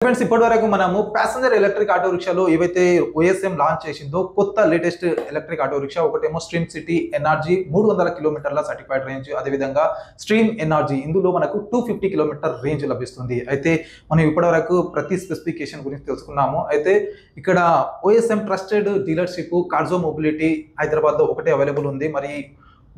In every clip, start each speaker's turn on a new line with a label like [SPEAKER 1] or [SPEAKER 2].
[SPEAKER 1] Friends ఇప్పటివరకు మనము passenger electric auto రిక్షాలో ఏవైతే ఓఎస్ఎం లాంచ్ చేసిందో కొత్త లేటెస్ట్ ఎలక్ట్రిక్ ఆటో రిక్షా ఒకటేమో స్ట్రీమ్ సిటీ ఎన్ఆర్జీ 300 కిలోమీటర్ల సర్టిఫైడ్ రేంజ్, అదేవిధంగా స్ట్రీమ్ ఎన్ఆర్జీ ఇందులో మనకు 250 కిలోమీటర్ రేంజ్ లభిస్తుంది. అయితే మనం ఇప్పటివరకు ప్రతి స్పెసిఫికేషన్ గురించి తెలుసుకున్నాము. అయితే ఇక్కడ ఓఎస్ఎం ట్రస్టెడ్ డీలర్షిప్ కార్జో మొబిలిటీ హైదరాబాద్లో ఒకటే అవైలబుల్ ఉంది. మరి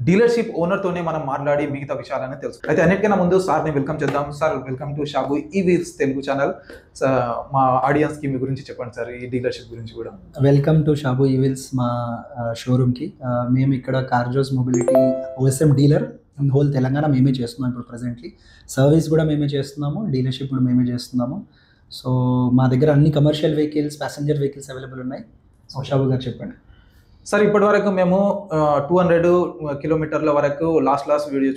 [SPEAKER 1] డీలర్షిప్ ఓనర్ తోనే మనం మాట్లాడి మిగతా విషయాలని తెలుసు. అయితే అన్నిటికన్నా ముందు సార్ని వెల్కమ్ చేద్దాం. సార్, వెల్కమ్ టు షాబు ఈ వీల్స్ తెలుగు ఛానల్. మా ఆడియన్స్ కి మీ గురించి చెప్పండి సార్, ఈ డీలర్షిప్ గురించి కూడా.
[SPEAKER 2] వెల్కమ్ టు షాబు ఈ వీల్స్ మా షోరూమ్కి. మేము ఇక్కడ Carzos mobility OSM dealer whole Telangana మేమే చేస్తున్నాం. ఇప్పుడు ప్రజెంట్లీ సర్వీస్ కూడా మేమే చేస్తున్నాము, డీలర్షిప్ కూడా మేమే చేస్తున్నాము. సో మా దగ్గర అన్ని commercial vehicles, passenger vehicles available ఉన్నాయి. సో షాబు గారు చెప్పండి.
[SPEAKER 1] సార్, ఇప్పటి వరకు మేము 200 కిలోమీటర్ల వరకు లాస్ట్ వీడియో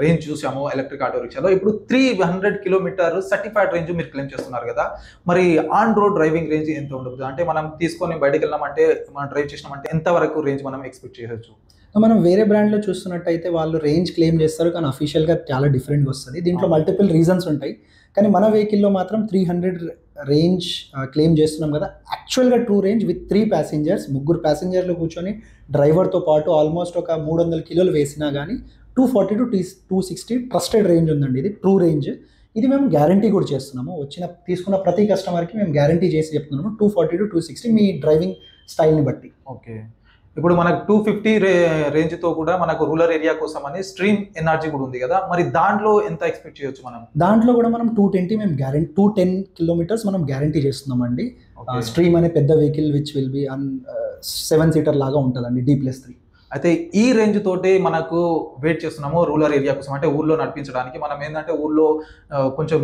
[SPEAKER 1] రేంజ్ చూసాము ఎలక్ట్రిక్ ఆటో రిక్షాలో. ఇప్పుడు 300 కిలోమీటర్ సర్టిఫైడ్ రేంజ్ మీరు క్లెయిమ్ చేస్తున్నారు కదా, మరి ఆన్ రోడ్ డ్రైవింగ్ రేంజ్ ఎంత ఉండదు? అంటే మనం తీసుకొని బయటకు వెళ్ళామంటే, మనం డ్రైవ్ చేసినామంటే ఎంత వరకు రేంజ్ మనం ఎక్స్పెక్ట్ చేయవచ్చు?
[SPEAKER 2] మనం వేరే బ్రాండ్లో చూస్తున్నట్టయితే వాళ్ళు రేంజ్ క్లెయిమ్ చేస్తారు, కానీ అఫీషియల్గా చాలా డిఫరెంట్గా వస్తుంది. దీంట్లో మల్టిపుల్ రీజన్స్ ఉంటాయి, కానీ మన వెహికల్లో మాత్రం 300 రేంజ్ క్లెయిమ్ చేస్తున్నాం కదా. యాక్చువల్గా ట్రూ రేంజ్ విత్ 3 ప్యాసింజర్స్, 3 ప్యాసింజర్లు కూర్చొని డ్రైవర్తో పాటు ఆల్మోస్ట్ ఒక 300 కిలోలు వేసినా కానీ 240 to 260 ట్రస్టెడ్ రేంజ్ ఉందండి. ఇది ట్రూ రేంజ్. ఇది మేము గ్యారంటీ కూడా చేస్తున్నాము. తీసుకున్న ప్రతి కస్టమర్కి మేము గ్యారంటీ చేసి చెప్తున్నాము 240 to 260 మీ డ్రైవింగ్ స్టైల్ని బట్టి.
[SPEAKER 1] ఓకే, ఇప్పుడు మనకు 250 రేంజ్తో కూడా మనకు రూరల్ ఏరియా కోసం అని స్ట్రీమ్ ఎన్ఆర్జీ కూడా ఉంది కదా, మరి దాంట్లో ఎంత ఎక్స్పెక్ట్ చేయొచ్చు మనం?
[SPEAKER 2] దాంట్లో కూడా మనం 220 మేము 210 కిలోమీటర్స్ మనం గ్యారంటీ చేస్తున్నామండి. స్ట్రీమ్ అనే పెద్ద vehicle which will be 7 seater లాగా ఉంటుందండి, D+3.
[SPEAKER 1] అయితే ఈ రేంజ్ తోటి మనకు వెయిట్ చేస్తున్నాము రూరల్ ఏరియా కోసం, అంటే ఊర్లో నడిపించడానికి. మనం ఏంటంటే ఊర్లో కొంచెం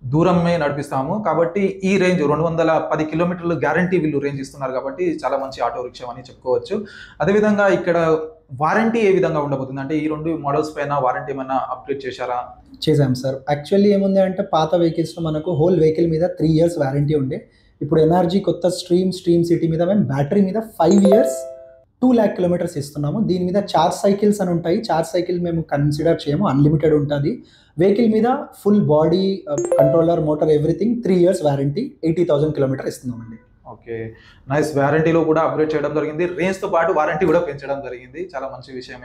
[SPEAKER 1] దూరమే నడిపిస్తాము కాబట్టి ఈ రేంజ్ 210 కిలోమీటర్లు గ్యారంటీ వీళ్ళు రేంజ్ ఇస్తున్నారు కాబట్టి చాలా మంచి ఆటో రిక్షా అని చెప్పుకోవచ్చు. అదేవిధంగా ఇక్కడ వారంటీ ఏ విధంగా ఉండబోతుంది? అంటే ఈ 2 మోడల్స్ పైన వారంటీ ఏమైనా అప్డేట్ చేశారా?
[SPEAKER 2] చేసాం సార్. యాక్చువల్లీ ఏముంది అంటే పాత వెహికల్స్లో మనకు హోల్ వెహికల్ మీద 3 years వారంటీ ఉండే. ఇప్పుడు ఎన్ఆర్జీ కొత్త స్ట్రీమ్ సిటీ మీద మేము బ్యాటరీ మీద 5 years 2 lakh kilometers ఇస్తున్నాము. దీని మీద చార్జ్ సైకిల్స్ అని ఉంటాయి. చార్జ్ సైకిల్ మేము కన్సిడర్ చేయము, అన్లిమిటెడ్ ఉంటుంది. వెహికల్ మీద full body controller motor everything 3 years warranty 80,000 kilometers ఇస్తున్నామండి.
[SPEAKER 1] Okay, nice. వారంటీలో కూడా అప్గ్రేడ్ చేయడం జరిగింది, రేంజ్తో పాటు వారంటీ కూడా పెంచడం జరిగింది. చాలా మంచి విషయం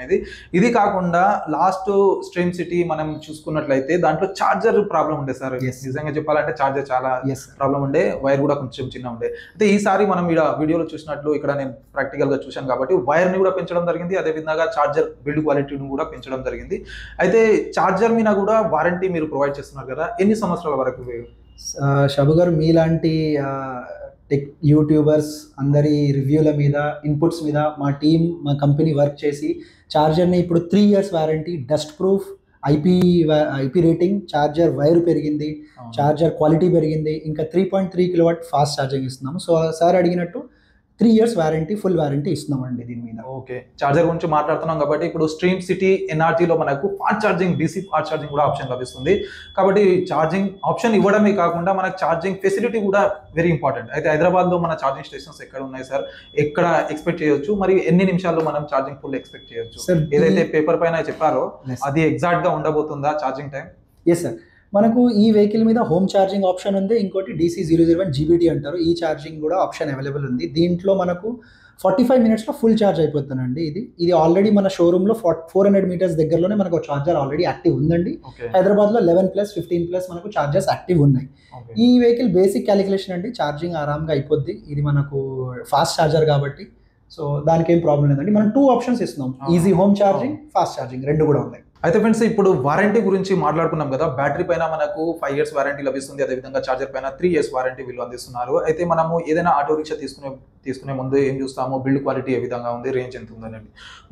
[SPEAKER 1] ఇది కాకుండా లాస్ట్ స్ట్రీమ్ సిటీ మనం చూసుకున్నట్లయితే దాంట్లో చార్జర్ ప్రాబ్లం ఉండే సార్. నిజంగా చెప్పాలంటే చార్జర్ చాలా ప్రాబ్లం ఉండే, వైర్ కూడా కొంచెం చిన్న ఉండే. అయితే ఈసారి మనం ఇక్కడ వీడియోలో చూసినట్లు ఇక్కడ నేను ప్రాక్టికల్గా చూశాను కాబట్టి వైర్ని కూడా పెంచడం జరిగింది, అదేవిధంగా చార్జర్ బిల్డ్ క్వాలిటీని కూడా పెంచడం జరిగింది. అయితే చార్జర్ మీద కూడా వారంటీ మీరు ప్రొవైడ్ చేస్తున్నారు కదా, ఎన్ని సంవత్సరాల వరకు?
[SPEAKER 2] షబు గారు, మీలాంటి టెక్ యూట్యూబర్స్ అందరి రివ్యూల మీద, ఇన్పుట్స్ మీద మా టీం, మా కంపెనీ వర్క్ చేసి చార్జర్ని ఇప్పుడు 3 years warranty, dust proof, IP rating, charger wire పెరిగింది, చార్జర్ క్వాలిటీ పెరిగింది, ఇంకా 3.3 kW ఫాస్ట్ ఛార్జింగ్ ఇస్తున్నాము. సో సార్ అడిగినట్టు 3 years వారంటీ, ఫుల్ వారంటీ ఇస్తున్నామండి దీని మీద.
[SPEAKER 1] ఓకే, చార్జర్ గురించి మాట్లాడుతున్నాం కాబట్టి ఇప్పుడు స్ట్రీమ్ సిటీ ఎన్ఆర్జీలో మనకు fast charging, DC fast charging కూడా ఆప్షన్ లభిస్తుంది. కాబట్టి ఛార్జింగ్ ఆప్షన్ ఇవ్వడమే కాకుండా మనకు ఛార్జింగ్ ఫెసిలిటీ కూడా వెరీ ఇంపార్టెంట్. అయితే హైదరాబాద్లో మన ఛార్జింగ్ స్టేషన్స్ ఎక్కడ ఉన్నాయి సార్, ఎక్కడ ఎక్స్పెక్ట్ చేయొచ్చు, మరి ఎన్ని నిమిషాల్లో మనం ఛార్జింగ్ ఫుల్ ఎక్స్పెక్ట్ చేయొచ్చు? ఏదైతే పేపర్ పైన చెప్పారో అది ఎగ్జాక్ట్ గా ఉండబోతుందా ఛార్జింగ్ టైం?
[SPEAKER 2] ఎస్ సార్, మనకు ఈ వెహికల్ మీద హోమ్ ఛార్జింగ్ ఆప్షన్ ఉంది. ఇంకోటి DC001 GBT అంటారు, ఈ ఛార్జింగ్ కూడా ఆప్షన్ అవైలబుల్ ఉంది. దీంట్లో మనకు 45 minutesలో ఫుల్ ఛార్జ్ అయిపోతుందండి. ఇది ఆల్రెడీ మన షోరూంలో 400 meters దగ్గరలోనే మనకు ఛార్జర్ ఆల్రెడీ యాక్టివ్ ఉందండి. హైదరాబాద్లో 11+, 15+ మనకు ఛార్జర్స్ యాక్టివ్ ఉన్నాయి. ఈ వెహికల్ బేసిక్ క్యాలిక్యులేషన్ అండి, ఛార్జింగ్ ఆరాంగా అయిపోద్ది. ఇది మనకు ఫాస్ట్ ఛార్జర్ కాబట్టి సో దానికి ఏం ప్రాబ్లం లేదండి. మనం 2 options ఇస్తున్నాం, easy home charging, fast charging, 2 కూడా ఉన్నాయి.
[SPEAKER 1] అయితే ఫ్రెండ్స్, ఇప్పుడు వారంటీ గురించి మాట్లాడుకున్నాం కదా. బ్యాటరీ పైన మనకు 5 years వారంటీ లభిస్తుంది, అదేవిధంగా చార్జర్ పైన 3 years వారంటీ వీళ్ళు అందిస్తున్నారు. అయితే మనము ఏదైనా ఆటో రిక్షా తీసుకునే ముందు ఏం చూస్తాము, బిల్డ్ క్వాలిటీ ఏ విధంగా ఉంది, రేంజ్ ఎంత ఉందని.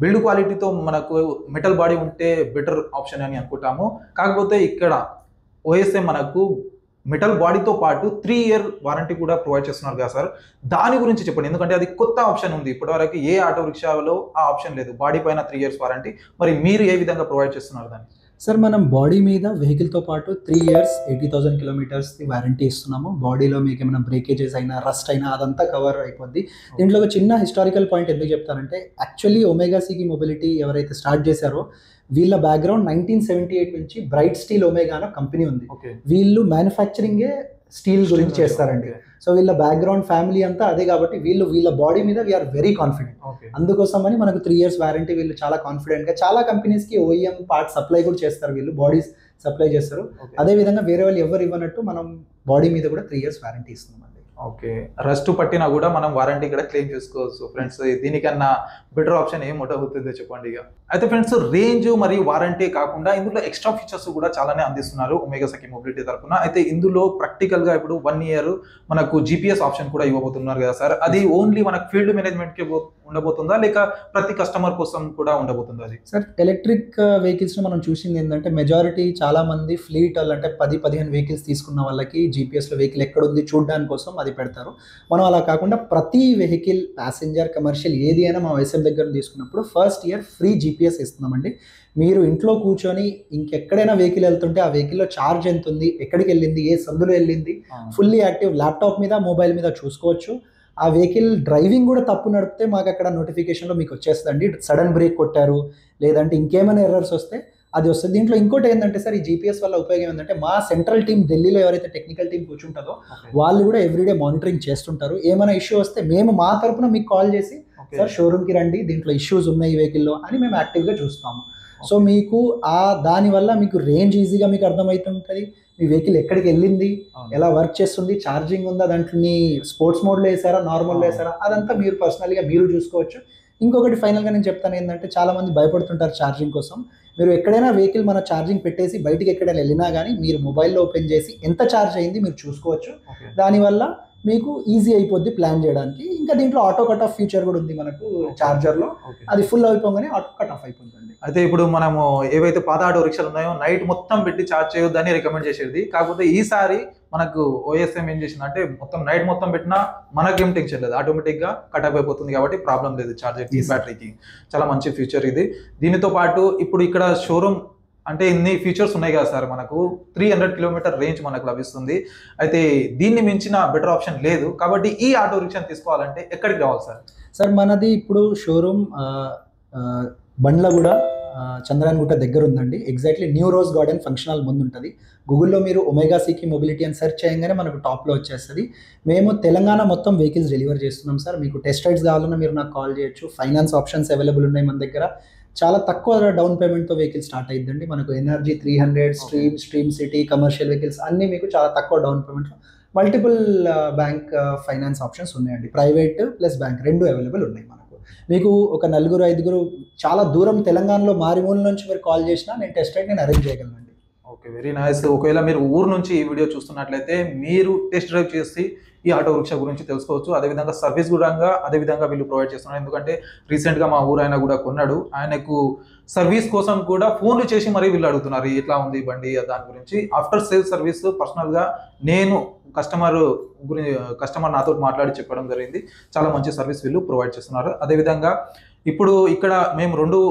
[SPEAKER 1] బిల్డ్ క్వాలిటీతో మనకు మెటల్ బాడీ ఉంటే బెటర్ ఆప్షన్ అని అనుకుంటాము. కాకపోతే ఇక్కడ ఓఎస్ఎం మనకు మెటల్ బాడీతో పాటు 3 year వారంటీ కూడా ప్రొవైడ్ చేస్తున్నారు కదా సార్, దాని గురించి చెప్పండి. ఎందుకంటే అది కొత్త ఆప్షన్ ఉంది, ఇప్పటివరకు ఏ ఆటో రిక్షాలో ఆ ఆప్షన్ లేదు. బాడీ పైన 3 years వారంటీ, మరి మీరు ఏ విధంగా ప్రొవైడ్ చేస్తున్నారు దాన్ని?
[SPEAKER 2] సార్, మనం బాడీ మీద వెహికల్తో పాటు 3 years 80,000 kilometers వారంటీ ఇస్తున్నాము. బాడీలో మీకు ఏమైనా బ్రేకేజెస్ అయినా, రస్ట్ అయినా అదంతా కవర్ అయిపోద్ది. దీంట్లో ఒక చిన్న హిస్టారికల్ పాయింట్ ఎందుకు చెప్తారంటే, యాక్చువల్లీ ఒమేగా సికి మొబిలిటీ ఎవరైతే స్టార్ట్ చేశారో వీళ్ళ బ్యాక్గ్రౌండ్ 1978 నుంచి బ్రైట్ స్టీల్ ఒమేగా అనే కంపెనీ ఉంది. వీళ్ళు మ్యానుఫ్యాక్చరింగే స్టీల్ గురించి చేస్తారండి. సో వీళ్ళ బ్యాక్గ్రౌండ్ ఫ్యామిలీ అంతా అదే కాబట్టి వీళ్ళ బాడీ మీద వీఆర్ వెరీ కాన్ఫిడెంట్. అందుకోసమని మనకు 3 years వారంటీ వీళ్ళు చాలా కాన్ఫిడెంట్ గా చాలా కంపెనీస్ కి OEM పార్ట్ సప్లై కూడా చేస్తారు, వీళ్ళు బాడీస్ సప్లై చేస్తారు. అదే విధంగా వేరే వాళ్ళు ఎవరు ఇవ్వనట్టు మనం బాడీ మీద కూడా 3 years వారంటీ ఇస్తున్నాం.
[SPEAKER 1] ఓకే, రస్ట్ పట్టినా కూడా మనం వారంటీ కూడా క్లెయిమ్ చేసుకోవచ్చు ఫ్రెండ్స్. దీనికన్నా బెటర్ ఆప్షన్ ఏం అవుతుందో చెప్పండి ఇక. అయితే ఫ్రెండ్స్, రేంజ్ మరియు వారంటీ కాకుండా ఇందులో ఎక్స్ట్రా ఫీచర్స్ కూడా చాలానే అందిస్తున్నారు ఒమేగా సఖీ మొబిలిటీ తరఫున. అయితే ఇందులో ప్రాక్టికల్ గా ఇప్పుడు 1 year మనకు GPS ఆప్షన్ కూడా ఇవ్వబోతున్నారు కదా సార్. అది ఓన్లీ మనకు ఫీల్డ్ మేనేజ్మెంట్ కి ఉండబోతుందా, లేక ప్రతి కస్టమర్ కోసం కూడా ఉండబోతుందా? అది
[SPEAKER 2] సార్, ఎలక్ట్రిక్ వెహికల్స్ మనం చూసింది ఏంటంటే మెజారిటీ చాలా మంది ఫ్లీట్ అంటే 10-15 వెహికల్స్ తీసుకున్న వాళ్ళకి GPS లో వెహికల్ ఎక్కడ ఉంది చూడడానికి కోసం అది పెడతారు. మనం అలా కాకుండా ప్రతి వెహికల్ ప్యాసింజర్ కమర్షియల్ ఏది అయినా మా వైఎస్ఎం దగ్గర తీసుకున్నప్పుడు ఫస్ట్ ఇయర్ ఫ్రీ GPS ఇస్తున్నామండి. మీరు ఇంట్లో కూర్చొని ఇంకెక్కడైనా వెహికల్ వెళ్తుంటే ఆ వెహికల్లో ఛార్జ్ ఎంత ఉంది, ఎక్కడికి వెళ్ళింది, ఏ సందులో వెళ్ళింది, ఫుల్లీ యాక్టివ్ ల్యాప్టాప్ మీద మొబైల్ మీద చూసుకోవచ్చు. ఆ వెహికల్ డ్రైవింగ్ కూడా తప్పు నడిపితే మాకు అక్కడ నోటిఫికేషన్లో మీకు వచ్చేస్తుందండి. సడన్ బ్రేక్ కొట్టారు లేదంటే ఇంకేమైనా ఎర్రర్స్ వస్తే అది వస్తుంది. దీంట్లో ఇంకోటి ఏంటంటే సార్, ఈ GPS వల్ల ఉపయోగం ఏంటంటే మా సెంట్రల్ టీమ్ ఢిల్లీలో ఎవరైతే టెక్నికల్ టీం కూర్చుంటుందో వాళ్ళు కూడా ఎవ్రీడే మానిటరింగ్ చేస్తుంటారు. ఏమైనా ఇష్యూ వస్తే మేము మా తరపున మీకు కాల్ చేసి సార్ షోరూమ్కి రండి, దీంట్లో ఇష్యూస్ ఉన్నాయి ఈ వెహికల్లో అని మేము యాక్టివ్గా చూస్తాము. సో మీకు దానివల్ల మీకు రేంజ్ ఈజీగా మీకు అర్థమవుతుంటుంది, మీ వెహికల్ ఎక్కడికి వెళ్ళింది, ఎలా వర్క్ చేస్తుంది, ఛార్జింగ్ ఉందా, దాంట్లో స్పోర్ట్స్ మోడ్లో వేసారా, నార్మల్లో వేసారా, అదంతా మీరు పర్సనల్గా మీరు చూసుకోవచ్చు. ఇంకొకటి ఫైనల్గా నేను చెప్తాను ఏంటంటే, చాలా మంది భయపడుతుంటారు ఛార్జింగ్ కోసం. మీరు ఎక్కడైనా వెహికల్ మన ఛార్జింగ్ పెట్టేసి బయటికి ఎక్కడైనా వెళ్ళినా కానీ మీరు మొబైల్లో ఓపెన్ చేసి ఎంత ఛార్జ్ అయింది మీరు చూసుకోవచ్చు. దానివల్ల మీకు ఈజీ అయిపోద్ది ప్లాన్ చేయడానికి. ఇంకా దీంట్లో ఆటో కట్ ఆఫ్ ఫీచర్ కూడా ఉంది మనకు చార్జర్లో, అది ఫుల్ అయిపోగానే ఆటో కట్ ఆఫ్ అయిపోతుందండి.
[SPEAKER 1] అయితే ఇప్పుడు మనము ఏవైతే పాత ఆటో రిక్షాలు ఉన్నాయో నైట్ మొత్తం పెట్టి ఛార్జ్ చేయొద్దని రికమెండ్ చేసేది. కాకపోతే ఈసారి మనకు OSM ఏం చేసిందంటే మొత్తం నైట్ మొత్తం పెట్టినా మనకేం టెన్షన్ లేదు, ఆటోమేటిక్గా కట్ ఆఫ్ అయిపోతుంది కాబట్టి ప్రాబ్లం లేదు ఛార్జర్కి, బ్యాటరీకి. చాలా మంచి ఫీచర్ ఇది. దీనితో పాటు ఇప్పుడు ఇక్కడ షోరూమ్ అంటే ఇన్ని ఫీచర్స్ ఉన్నాయి కదా సార్, మనకు 300 kilometer రేంజ్ మనకు లభిస్తుంది. అయితే దీన్ని మించిన బెటర్ ఆప్షన్ లేదు కాబట్టి ఈ ఆటో రిక్షాని తీసుకోవాలంటే ఎక్కడికి రావాలి సార్?
[SPEAKER 2] సార్, మనది ఇప్పుడు షోరూమ్ బండ్లగూడ చంద్రాయణగుట్ట దగ్గర ఉందండి. Exactly new rose garden function hall ముందు ఉంటుంది. గూగుల్లో మీరు ఒమేగా సఖీ మొబిలిటీ అని సెర్చ్ చేయగానే మనకు టాప్లో వచ్చేస్తుంది. మేము తెలంగాణ మొత్తం వెహికల్స్ డెలివర్ చేస్తున్నాం సార్. మీకు టెస్ట్ రైడ్స్ కావాలన్నా మీరు నాకు కాల్ చేయొచ్చు. ఫైనాన్స్ ఆప్షన్స్ అవైలబుల్ ఉన్నాయి మన దగ్గర. చాలా తక్కువ డౌన్ పేమెంట్తో వెహికల్ స్టార్ట్ అయ్యిందండి. మనకు energy 300, Stream City, commercial vehicles అన్నీ మీకు చాలా తక్కువ డౌన్ పేమెంట్లో మల్టిపుల్ బ్యాంక్ ఫైనాన్స్ ఆప్షన్స్ ఉన్నాయండి. ప్రైవేట్ ప్లస్ బ్యాంక్ రెండు అవైలబుల్ ఉన్నాయి మనకు. మీకు ఒక 4-5 చాలా దూరం తెలంగాణలో మారిమూల నుంచి మీరు కాల్ చేసినా నేను టెస్ట్ రైడ్ నేను అరేంజ్ చేయగలనండి.
[SPEAKER 1] Okay, very nice. ఒకవేళ మీరు ఊరు నుంచి ఈ వీడియో చూస్తున్నట్లయితే మీరు టెస్ట్ డ్రైవ్ చేసి ఈ ఆటో రిక్షా గురించి తెలుసుకోవచ్చు. అదేవిధంగా సర్వీస్ కూడా అదేవిధంగా వీళ్ళు ప్రొవైడ్ చేస్తున్నారు. ఎందుకంటే రీసెంట్గా మా ఊరు ఆయన కూడా కొన్నాడు, ఆయనకు సర్వీస్ కోసం కూడా ఫోన్లు చేసి మరీ వీళ్ళు అడుగుతున్నారు ఎట్లా ఉంది బండి దాని గురించి. ఆఫ్టర్ సేల్ సర్వీస్ పర్సనల్గా నేను కస్టమర్ నాతో మాట్లాడి చెప్పడం జరిగింది. చాలా మంచి సర్వీస్ వీళ్ళు ప్రొవైడ్ చేస్తున్నారు. అదేవిధంగా ఇప్పుడు ఇక్కడ మేము 2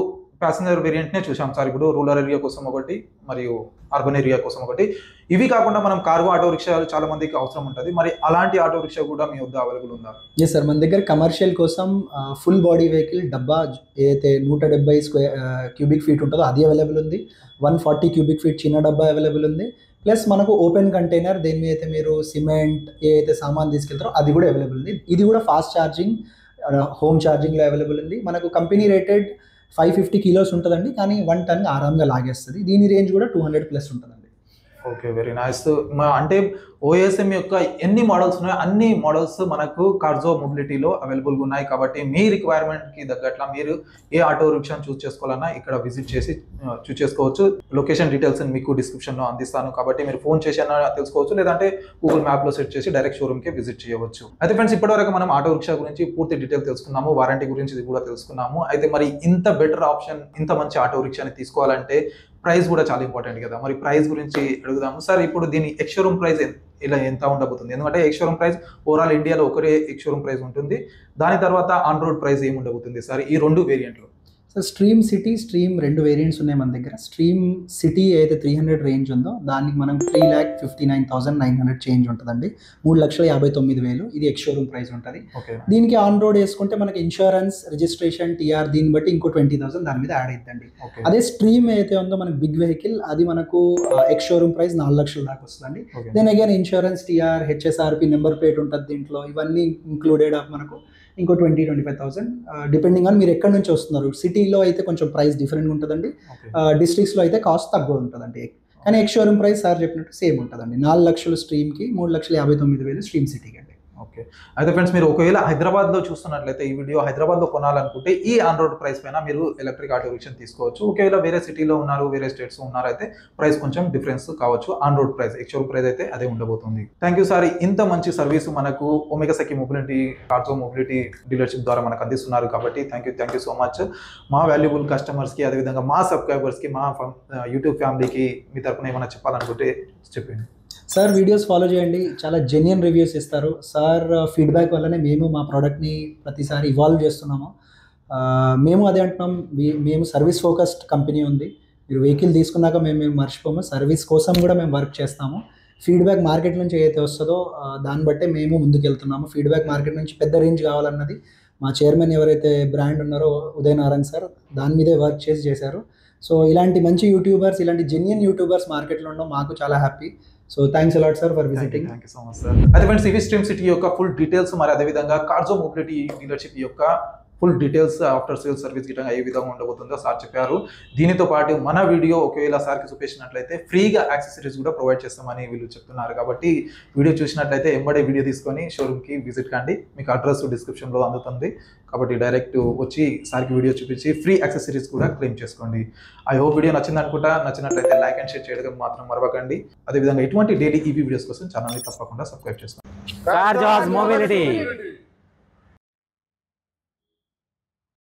[SPEAKER 1] ప్యాసింజర్ వేరియంట్నే చూసాం సార్. ఇప్పుడు రూరల్ ఏరియా కోసం ఒకటి మరియు అర్బన్ ఏరియా కోసం ఒకటి. ఇవి కాకుండా మనం కార్గో ఆటో రిక్షా చాలా మందికి అవసరం ఉంటుంది. మరి అలాంటి ఆటో రిక్షా కూడా మీ వద్ద అవైలబుల్ ఉందా?
[SPEAKER 2] ఎస్ సార్, మన దగ్గర కమర్షియల్ కోసం ఫుల్ బాడీ వెహికల్ డబ్బా ఏదైతే 170 cubic feet ఉంటుందో అది అవైలబుల్ ఉంది. 140 cubic feet చిన్న డబ్బా అవైలబుల్ ఉంది. ప్లస్ మనకు ఓపెన్ కంటైనర్ దేని మీద అయితే మీరు సిమెంట్ ఏదైతే సామాన్ తీసుకెళ్తారో అది కూడా అవైలబుల్ ఉంది. ఇది కూడా ఫాస్ట్ ఛార్జింగ్ హోమ్ ఛార్జింగ్లో అవైలబుల్ ఉంది. మనకు కంపెనీ రేటెడ్ 550 kilos ఉంటుందండి, కానీ 1 ton ఆరాంగా లాగేస్తుంది. దీని రేంజ్ కూడా 200+ ఉంటుందండి.
[SPEAKER 1] Okay, very nice. అంటే OSM యొక్క ఎన్ని మోడల్స్ ఉన్నాయో అన్ని మోడల్స్ మనకు కార్జో మొబిలిటీలో అవైలబుల్గా ఉన్నాయి. కాబట్టి మీ రిక్వైర్మెంట్కి తగ్గట్లా మీరు ఏ ఆటో రిక్షాను చూస్ చేసుకోవాలన్నా ఇక్కడ విజిట్ చేసి చూస్ చేసుకోవచ్చు. లొకేషన్ డీటెయిల్స్ మీకు డిస్క్రిప్షన్లో అందిస్తాను కాబట్టి మీరు ఫోన్ చేసి అన్నా తెలుసుకోవచ్చు, లేదంటే గూగుల్ మ్యాప్లో సెర్చ్ చేసి డైరెక్ట్ షోరూమ్కి విజిట్ చేయవచ్చు. అయితే ఫ్రెండ్స్, ఇప్పటివరకు మనం ఆటో రిక్షా గురించి పూర్తి డీటెయిల్ తెలుసుకున్నాము, వారంటీ గురించి కూడా తెలుసుకున్నాము. అయితే మరి ఇంత బెటర్ ఆప్షన్, ఇంత మంచి ఆటో రిక్షాని తీసుకోవాలంటే ప్రైస్ కూడా చాలా ఇంపార్టెంట్ కదా. మరి ప్రైస్ గురించి అడుగుదాము సార్. ఇప్పుడు దీని ఎక్స్-షోరూమ్ ప్రైస్ ఇలా ఎంత ఉండబోతుంది? ఎందుకంటే ఎక్స్-షోరూమ్ ప్రైస్ ఓవరాల్ ఇండియాలో ఒకరే ఎక్స్-షోరూమ్ ప్రైస్ ఉంటుంది. దాని తర్వాత ఆన్ రోడ్ ప్రైస్ ఏమి ఉండబోతుంది సార్ ఈ 2 వేరియంట్లు?
[SPEAKER 2] So Stream City, Stream 2 variants ఉన్నాయి మన దగ్గర. స్ట్రీమ్ సిటీ అయితే 300 రేంజ్ ఉందో దానికి మనం 3,59,900 చేంజ్ ఉంటుందండి. 3,59,000 ఇది ఎక్స్ షోరూమ్ ప్రైస్ ఉంటుంది. దీనికి ఆన్ రోడ్ వేసుకుంటే మనకి ఇన్సూరెన్స్, రిజిస్ట్రేషన్, టీఆర్ దీన్ని బట్టి ఇంకో 20,000 దాని మీద యాడ్ అవుతుందండి. అదే స్ట్రీమ్ అయితే ఉందో మనకి బిగ్ వెహికల్, అది మనకు ఎక్స్ షోరూమ్ ప్రైస్ 4 లక్షల దాకా వస్తుందండి. Then again insurance, TR, HSRP, number plate ఉంటుంది దీంట్లో, ఇవన్నీ ఇంక్లూడెడ్ మనకు ఇంకో 20,000-25,000 డిపెండింగ్ ఆన్ మీరు ఎక్కడి నుంచి వస్తున్నారు. సిటీలో అయితే కొంచెం ప్రైస్ డిఫరెంట్గా ఉంటుందండి, డిస్ట్రిక్ట్స్లో అయితే కాస్ట్ తక్కువ ఉంటుందండి. కానీ ఎక్స్ షోరూమ్ ప్రైస్ సార్ చెప్పినట్టు సేమ్ ఉంటుందండి. 4 లక్షలు స్ట్రీమ్కి, 3,59,000 స్ట్రీమ్ సిటీకి అండి.
[SPEAKER 1] ఓకే, అయితే ఫ్రెండ్స్ మీరు ఒకవేళ హైదరాబాద్లో చూస్తున్నట్లయితే ఈ వీడియో హైదరాబాద్లో కొనాలనుకుంటే ఈ ఆన్ రోడ్ ప్రైస్ పైన మీరు ఎలక్ట్రిక్ ఆటో రిక్షా తీసుకోవచ్చు. ఒకవేళ వేరే సిటీలో ఉన్నారు, వేరే స్టేట్స్ ఉన్నారు అయితే ప్రైస్ కొంచెం డిఫరెన్స్ కావచ్చు. On road price, ex-showroom price అయితే అదే ఉండబోతుంది. థ్యాంక్ యూ సార్, ఇంత మంచి సర్వీస్ మనకు ఒమేగా సఖీ మొబిలిటీ, కార్జో మొబిలిటీ డీలర్షిప్ ద్వారా మనకు అందిస్తున్నారు కాబట్టి థ్యాంక్ యూ సో మచ్. మా వాల్యుబుల్ కస్టమర్స్కి, అదేవిధంగా మా సబ్స్క్రైబర్స్కి, మా యూట్యూబ్ ఫ్యామిలీకి మీ తరపున ఏమైనా చెప్పాలనుకుంటే చెప్పండి.
[SPEAKER 2] సార్ వీడియోస్ ఫాలో చేయండి, చాలా జెన్యున్ రివ్యూస్ ఇస్తారు. సార్ ఫీడ్బ్యాక్ వల్లనే మేము మా ప్రోడక్ట్ని ప్రతిసారి ఇవాల్వ్ చేస్తున్నాము. మేము అదే అంటున్నాం, మేము సర్వీస్ ఫోకస్డ్ కంపెనీ ఉంది. మీరు వెహికల్ తీసుకున్నాక మేము మర్చిపోము, సర్వీస్ కోసం కూడా మేము వర్క్ చేస్తాము. ఫీడ్బ్యాక్ మార్కెట్ నుంచి ఏదైతే వస్తుందో దాన్ని బట్టే మేము ముందుకు వెళ్తున్నాము. ఫీడ్బ్యాక్ మార్కెట్ నుంచి పెద్ద రేంజ్ కావాలన్నది మా చైర్మన్ ఎవరైతే బ్రాండ్ ఉన్నారో ఉదయ్ నారాయణ్ సార్ దాని మీదే వర్క్ చేశారు. సో ఇలాంటి మంచి యూట్యూబర్స్, ఇలాంటి జెన్యున్ యూట్యూబర్స్ మార్కెట్లో ఉండడం మాకు చాలా happy. So thanks a lot sir for visiting.
[SPEAKER 1] Thank you so much sir. అయితే ఫ్రెండ్స్ ఇవి స్ట్రీమ్ సిటీ యొక్క ఫుల్ డీటెయిల్స్, మరి అదేవిధంగా కార్జో మొబిలిటీ డీలర్షిప్ యొక్క full details, after sale service గిట్టంగా ఏ విధంగా ఉండబోతుందో సార్ చెప్పారు. దీనితో పాటు మన వీడియో ఒకవేళ సార్కి చూపించినట్లయితే ఫ్రీగా యాక్సెసరీస్ కూడా ప్రొవైడ్ చేస్తామని వీళ్ళు చెప్తున్నారు. కాబట్టి వీడియో చూసినట్లయితే ఎంబడే వీడియో తీసుకొని షోరూమ్కి విజిట్ కండి. మీకు అడ్రస్ డిస్క్రిప్షన్లో అందుతుంది. కాబట్టి డైరెక్ట్ వచ్చి సార్కి వీడియో చూపించి ఫ్రీ యాక్సెసరీస్ కూడా క్లెయిమ్ చేసుకోండి. ఐ హోప్ వీడియో నచ్చింది అనుకుంటా. నచ్చినట్లయితే లైక్ అండ్ షేర్ చేయడం మాత్రం మరవకండి. అదేవిధంగా ఇటువంటి డైలీ ఈవీ వీడియోస్ కోసం ఛానల్ని తప్పకుండా సబ్స్క్రైబ్ చేసుకోండి.